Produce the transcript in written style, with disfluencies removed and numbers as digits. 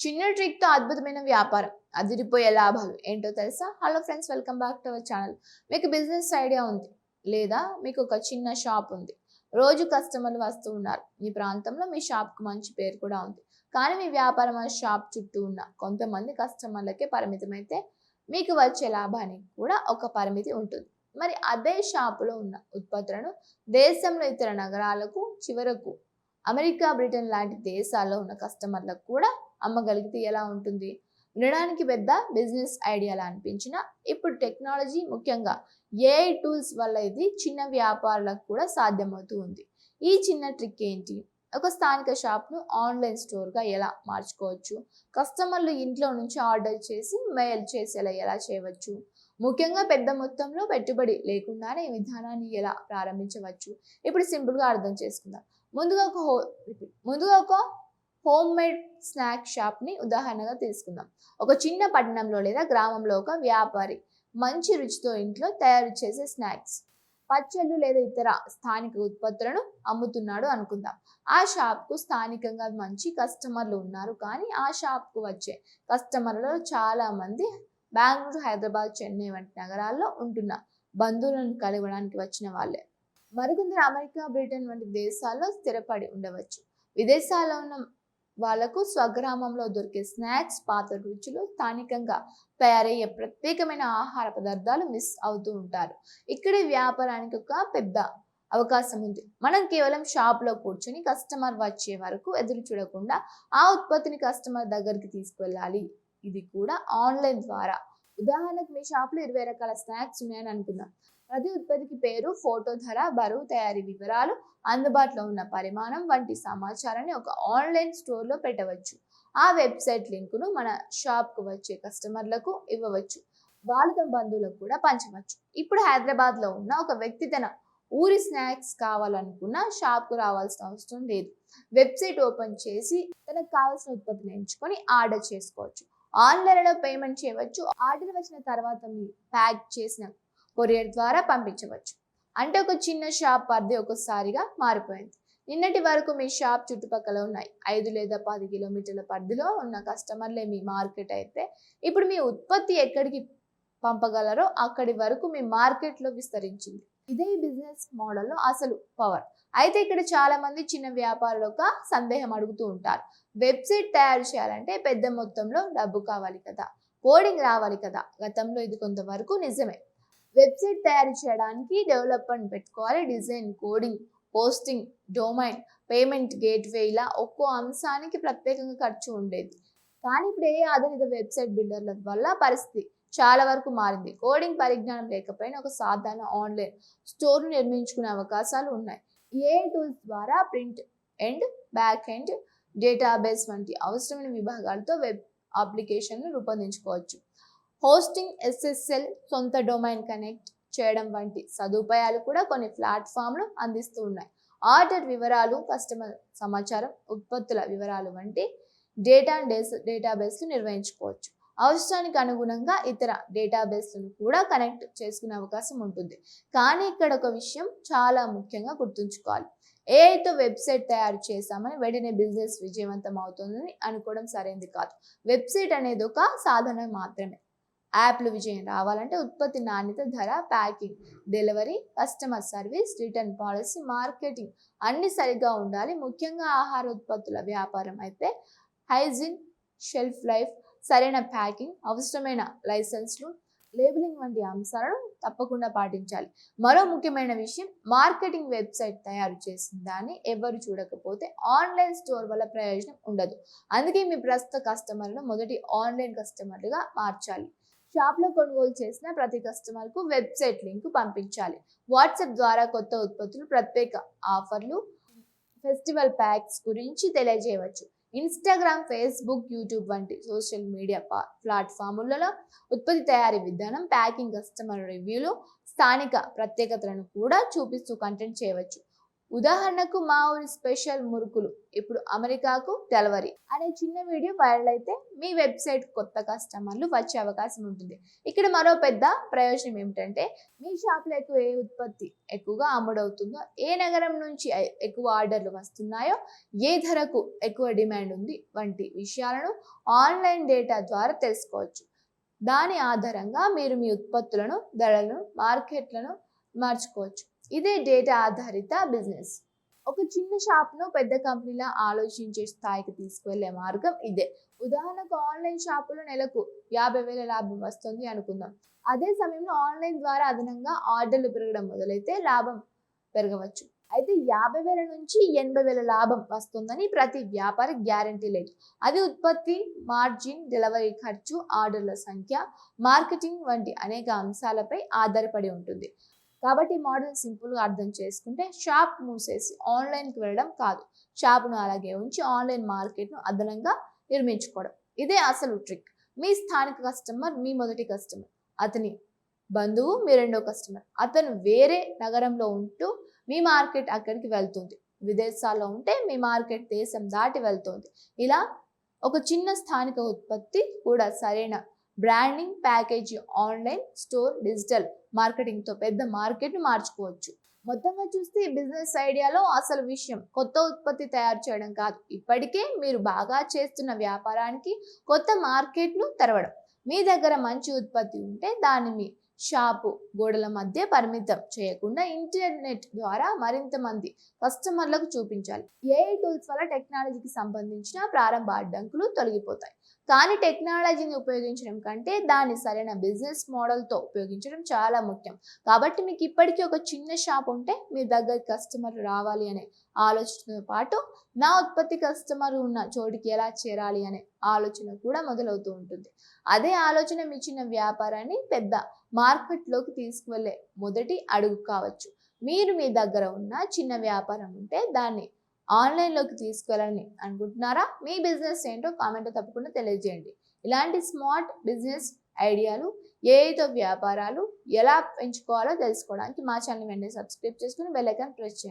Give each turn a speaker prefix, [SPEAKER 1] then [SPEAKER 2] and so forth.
[SPEAKER 1] చిన్న ట్రిక్‌తో అద్భుతమైన వ్యాపారం. అదిరిపోయే లాభాలు ఏంటో తెలుసా? Hello friends, welcome back to our channel. మీకు బిజినెస్ ఐడియా ఉంది. లేదా మీకు ఒక చిన్న షాప్ ఉంది. రోజు కస్టమర్లు వస్తూ ఉన్నారు. మీ ప్రాంతంలో మీ షాప్‌కి మంచి పేరు కూడా ఉంది. కానీ మీ వ్యాపారం ఆ షాప్ చుట్టూ ఉన్న కొంతమంది కస్టమర్లకే పరిమితమైతే మీకు వచ్చే లాభానికి కూడా ఒక పరిమితి ఉంటుంది. మరి అదే షాపులో ఉన్న ఉత్పత్తులను దేశంలో ఇతర నగరాలకు, చివరకు అమెరికా, బ్రిటన్ లాంటి దేశాల్లో ఉన్న కస్టమర్లకు కూడా అమ్మగలిగితే ఎలా ఉంటుంది? వినడానికి పెద్ద బిజినెస్ ఐడియాలా అనిపించినా ఇప్పుడు టెక్నాలజీ, ముఖ్యంగా ఏఐ టూల్స్ వల్ల ఇది చిన్న వ్యాపారులకు కూడా సాధ్యమవుతూ ఉంది. ఈ చిన్న ట్రిక్ ఏంటి? ఒక స్థానిక షాప్ను ఆన్లైన్ స్టోర్గా ఎలా మార్చుకోవచ్చు? కస్టమర్లు ఇంట్లో నుంచి ఆర్డర్ చేసి మెయిల్ చేసేలా ఎలా చేయవచ్చు? ముఖ్యంగా పెద్ద మొత్తంలో పెట్టుబడి లేకుండానే ఈ విధానాన్ని ఎలా ప్రారంభించవచ్చు? ఇప్పుడు సింపుల్గా అర్థం చేసుకుందాం. ముందుగా ఒక హోమ్ మేడ్ స్నాక్ షాప్ని ఉదాహరణగా తీసుకుందాం. ఒక చిన్న పట్టణంలో లేదా గ్రామంలో ఒక వ్యాపారి మంచి రుచితో ఇంట్లో తయారు చేసే స్నాక్స్, పచ్చళ్ళు లేదా ఇతర స్థానిక ఉత్పత్తులను అమ్ముతున్నాడు అనుకుందాం. ఆ షాప్కు స్థానికంగా మంచి కస్టమర్లు ఉన్నారు. కానీ ఆ షాప్కు వచ్చే కస్టమర్లలో చాలా మంది బెంగళూరు, హైదరాబాద్, చెన్నై వంటి నగరాల్లో ఉంటున్న బంధువులను కలవడానికి వచ్చిన వాళ్ళే. మరికొందరు అమెరికా, బ్రిటన్ వంటి దేశాల్లో స్థిరపడి ఉండవచ్చు. విదేశాల్లో ఉన్న వాళ్లకు స్వగ్రామంలో దొరికే స్నాక్స్, పాత రుచులు, స్థానికంగా తయారయ్యే ప్రత్యేకమైన ఆహార పదార్థాలు మిస్ అవుతూ ఉంటారు. ఇక్కడే వ్యాపారానికి ఒక పెద్ద అవకాశం ఉంది. మనం కేవలం షాప్లో కూర్చొని కస్టమర్ వచ్చే వరకు ఎదురు చూడకుండా ఆ ఉత్పత్తిని కస్టమర్ దగ్గరికి తీసుకువెళ్ళాలి. ఇది కూడా ఆన్లైన్ ద్వారా. ఉదాహరణకు మీ షాప్లో 20 రకాల స్నాక్స్ ఉన్నాయని అనుకుందాం. ప్రతి ఉత్పత్తికి పేరు, ఫోటో, ధర, బరువు, తయారీ వివరాలు, అందుబాటులో ఉన్న పరిమాణం వంటి సమాచారాన్ని ఒక ఆన్లైన్ స్టోర్లో పెట్టవచ్చు. ఆ వెబ్సైట్ లింకును మన షాప్కు వచ్చే కస్టమర్లకు ఇవ్వవచ్చు. వాళ్ళు తమ బంధువులకు కూడా పంచవచ్చు. ఇప్పుడు హైదరాబాద్లో ఉన్న ఒక వ్యక్తి తన ఊరి స్నాక్స్ కావాలనుకున్న షాప్కు రావాల్సిన అవసరం లేదు. వెబ్సైట్ ఓపెన్ చేసి తనకు కావాల్సిన ఉత్పత్తిని ఎంచుకొని ఆర్డర్ చేసుకోవచ్చు. ఆన్లైన్లో పేమెంట్ చేయవచ్చు. ఆర్డర్ వచ్చిన తర్వాత మీ ప్యాక్ చేసిన కొరియర్ ద్వారా పంపించవచ్చు. అంటే ఒక చిన్న షాప్ పరిధి ఒకసారిగా మారిపోయింది. నిన్నటి వరకు మీ షాప్ చుట్టుపక్కల ఉన్నాయి 5 లేదా 10 కిలోమీటర్ల పరిధిలో ఉన్న కస్టమర్లే మీ మార్కెట్ అయితే, ఇప్పుడు మీ ఉత్పత్తి ఎక్కడికి పంపగలరో అక్కడి వరకు మీ మార్కెట్లో విస్తరించింది. ఇదే ఈ బిజినెస్ మోడల్లో అసలు పవర్. అయితే ఇక్కడ చాలా మంది చిన్న వ్యాపారులు ఒక సందేహం అడుగుతూ ఉంటారు. వెబ్సైట్ తయారు చేయాలంటే పెద్ద మొత్తంలో డబ్బు కావాలి కదా, కోడింగ్ రావాలి కదా. గతంలో ఇది కొంతవరకు నిజమే. వెబ్సైట్ తయారు చేయడానికి డెవలప్మెంట్ పెట్టుకోవాలి. Design, coding, posting, domain, payment gateway, ఇలా ఒక్కో అంశానికి ప్రత్యేకంగా ఖర్చు ఉండేది. కానీ ఇప్పుడు ఏ ఆధారిత వెబ్సైట్ బిల్డర్ల వల్ల పరిస్థితి చాలా వరకు మారింది. కోడింగ్ పరిజ్ఞానం లేకపోయినా ఒక సాధారణ ఆన్లైన్ స్టోర్ను నిర్మించుకునే అవకాశాలు ఉన్నాయి. ఏఐ టూల్స్ ద్వారా print end, back end, database వంటి అవసరమైన విభాగాలతో వెబ్ అప్లికేషన్ను రూపొందించుకోవచ్చు. హోస్టింగ్, SSL, సొంత డొమైన్ కనెక్ట్ చేయడం వంటి సదుపాయాలు కూడా కొన్ని ప్లాట్ఫామ్లు అందిస్తూ ఉన్నాయి. ఆర్డర్ వివరాలు, కస్టమర్ సమాచారం, ఉత్పత్తుల వివరాలు వంటి డేటాబేస్లు నిర్వహించుకోవచ్చు. అవసరానికి అనుగుణంగా ఇతర డేటాబేస్లను కూడా కనెక్ట్ చేసుకునే అవకాశం ఉంటుంది. కానీ ఇక్కడ ఒక విషయం చాలా ముఖ్యంగా గుర్తుంచుకోవాలి. ఏఐతో వెబ్సైట్ తయారు చేశామని వెంటనే బిజినెస్ విజయవంతం అవుతుందని అనుకోవడం సరైనది కాదు. వెబ్సైట్ అనేది ఒక సాధనం మాత్రమే. యాప్లు విజయం రావాలంటే ఉత్పత్తి నాణ్యత, ధర, packing, delivery, customer service, return policy, marketing అన్ని సరిగ్గా ఉండాలి. ముఖ్యంగా ఆహార ఉత్పత్తుల వ్యాపారం అయితే హైజీన్, షెల్ఫ్ లైఫ్, సరైన ప్యాకింగ్, అవసరమైన లైసెన్స్లు, లేబులింగ్ వంటి అంశాలను తప్పకుండా పాటించాలి. మరో ముఖ్యమైన విషయం, మార్కెటింగ్. వెబ్సైట్ తయారు చేసిన దాన్ని ఎవరు చూడకపోతే ఆన్లైన్ స్టోర్ వల్ల ప్రయోజనం ఉండదు. అందుకే మీ ప్రస్తుత కస్టమర్లను మొదటి ఆన్లైన్ కస్టమర్లుగా మార్చాలి. షాప్లో కొనుగోలు చేసిన ప్రతి కస్టమర్కు వెబ్సైట్ లింక్ పంపించాలి. వాట్సాప్ ద్వారా కొత్త ఉత్పత్తులు, ప్రత్యేక ఆఫర్లు, ఫెస్టివల్ ప్యాక్స్ గురించి తెలియజేయవచ్చు. ఇన్స్టాగ్రామ్, ఫేస్బుక్, యూట్యూబ్ వంటి సోషల్ మీడియా ప్లాట్ఫాములలో ఉత్పత్తి తయారీ విధానం, ప్యాకింగ్, కస్టమర్ రివ్యూలు, స్థానిక ప్రత్యేకతలను కూడా చూపిస్తూ కంటెంట్ చేయవచ్చు. ఉదాహరణకు మా ఊరి స్పెషల్ మురుకులు ఇప్పుడు అమెరికాకు డెలివరీ అనే చిన్న వీడియో వైరల్ అయితే మీ వెబ్సైట్ కొత్త కస్టమర్లు వచ్చే అవకాశం ఉంటుంది. ఇక్కడ మరో పెద్ద ప్రయోజనం ఏమిటంటే మీ షాప్లో ఏ ఉత్పత్తి ఎక్కువగా అమ్ముడవుతుందో, ఏ నగరం నుంచి ఎక్కువ ఆర్డర్లు వస్తున్నాయో, ఏ ధరకు ఎక్కువ డిమాండ్ ఉంది వంటి విషయాలను ఆన్లైన్ డేటా ద్వారా తెలుసుకోవచ్చు. దాని ఆధారంగా మీరు మీ ఉత్పత్తులను, ధరలను, మార్కెట్లను మార్చుకోవచ్చు. ఇదే డేటా ఆధారిత బిజినెస్. ఒక చిన్న షాప్ను పెద్ద కంపెనీలా ఆలోచించే స్థాయికి తీసుకువెళ్లే మార్గం ఇదే. ఉదాహరణకు ఆన్లైన్ షాపులో నెలకు 50,000 లాభం వస్తుంది అనుకుందాం. అదే సమయంలో ఆన్లైన్ ద్వారా అదనంగా ఆర్డర్లు పెరగడం మొదలైతే లాభం పెరగవచ్చు. అయితే 50,000 నుంచి 80,000 లాభం వస్తుందని ప్రతి వ్యాపారి గ్యారంటీ లేదు. అది ఉత్పత్తి, మార్జిన్, డెలివరీ ఖర్చు, ఆర్డర్ల సంఖ్య, మార్కెటింగ్ వంటి అనేక అంశాలపై ఆధారపడి ఉంటుంది. కాబట్టి ఈ మోడల్ సింపుల్గా అర్థం చేసుకుంటే షాప్ మూసేసి ఆన్లైన్కి వెళ్ళడం కాదు, షాప్ను అలాగే ఉంచి ఆన్లైన్ మార్కెట్ను అదనంగా నిర్మించుకోవడం. ఇదే అసలు ట్రిక్. మీ స్థానిక కస్టమర్ మీ మొదటి కస్టమర్, అతని బంధువు మీ రెండో కస్టమర్. అతను వేరే నగరంలో ఉంటూ మీ మార్కెట్ అక్కడికి వెళ్తుంది. విదేశాల్లో ఉంటే మీ మార్కెట్ దేశం దాటి వెళ్తుంది. ఇలా ఒక చిన్న స్థానిక ఉత్పత్తి కూడా సరైన branding, package, online store, digital మార్కెటింగ్తో పెద్ద మార్కెట్ను మార్చుకోవచ్చు. మొత్తంగా చూస్తే ఈ బిజినెస్ ఐడియాలో అసలు విషయం కొత్త ఉత్పత్తి తయారు చేయడం కాదు, ఇప్పటికే మీరు బాగా చేస్తున్న వ్యాపారానికి కొత్త మార్కెట్ను తెరవడం. మీ దగ్గర మంచి ఉత్పత్తి ఉంటే దాన్ని మీ షాపు గోడల మధ్య పరిమితం చేయకుండా ఇంటర్నెట్ ద్వారా మరింత మంది కస్టమర్లకు చూపించాలి. ఏఐ టూల్స్ వల్ల టెక్నాలజీకి సంబంధించిన ప్రారంభ అడ్డంకులు తొలగిపోతాయి. కానీ టెక్నాలజీని ఉపయోగించడం కంటే దాన్ని సరైన బిజినెస్ మోడల్తో ఉపయోగించడం చాలా ముఖ్యం. కాబట్టి మీకు ఇప్పటికీ ఒక చిన్న షాప్ ఉంటే మీ దగ్గర కస్టమర్లు రావాలి అనే ఆలోచనతో పాటు నా ఉత్పత్తి కస్టమర్ ఉన్న చోటికి ఎలా చేరాలి అనే ఆలోచన కూడా మొదలవుతూ ఉంటుంది. అదే ఆలోచన మీ చిన్న వ్యాపారాన్ని పెద్ద మార్కెట్లోకి తీసుకువెళ్ళే మొదటి అడుగు కావచ్చు. మీరు మీ దగ్గర ఉన్న చిన్న వ్యాపారం ఉంటే దాన్ని ఆన్లైన్లోకి తీసుకెళ్ళాలని అనుకుంటున్నారా? మీ బిజినెస్ ఏంటో కామెంట్లో తప్పకుండా తెలియజేయండి. ఇలాంటి స్మార్ట్ బిజినెస్ ఐడియాలు, ఏఐతో వ్యాపారాలు ఎలా పెంచుకోవాలో తెలుసుకోవడానికి మా ఛానల్ వెంటనే సబ్స్క్రైబ్ చేసుకుని బెల్ ఐకాన్ ప్రెస్ చేయండి.